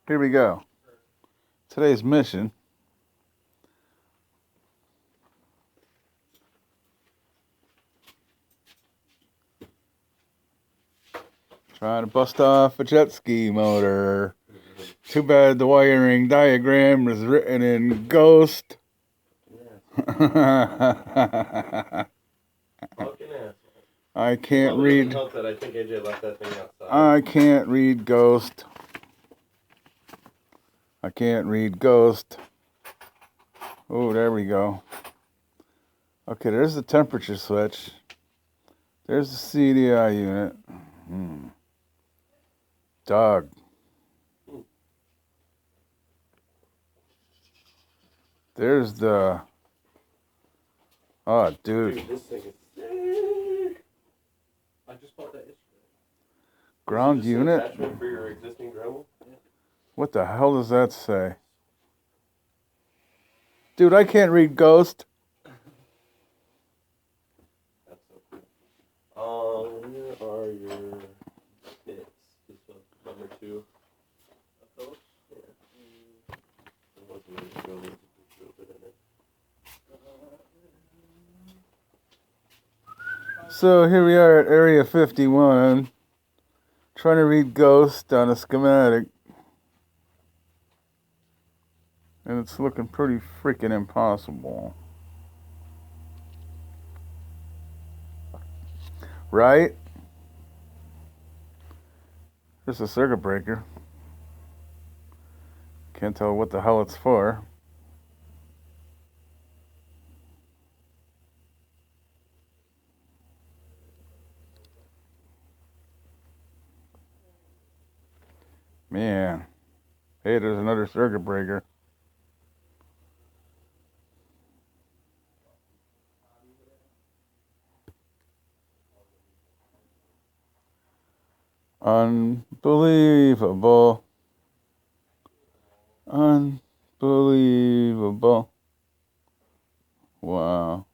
Here we go. Today's mission. Trying to bust off a jet ski motor. Too bad the wiring diagram is written in Ghost. I can't read. Help that I think AJ left that thing outside. I can't read Ghost. I can't read Ghost. Oh, there we go. Okay, there's the temperature switch. There's the CDI unit. Dog. There's the... Oh, dude. Dude, this thing is sick. I just bought that yesterday. Ground Is this an unit? attachment for your existing Dremel? Yeah. What the hell does that say? Dude, I can't read Ghost. That's so cool. Where are your bits? This one, number 2. Of those? Yeah. It wasn't really a bit in it. So here we are at Area 51, trying to read Ghost on a schematic. And it's looking pretty freaking impossible. Right? There's a circuit breaker. Can't tell what the hell it's for. Man. Hey, there's another circuit breaker. Unbelievable. Unbelievable. Wow.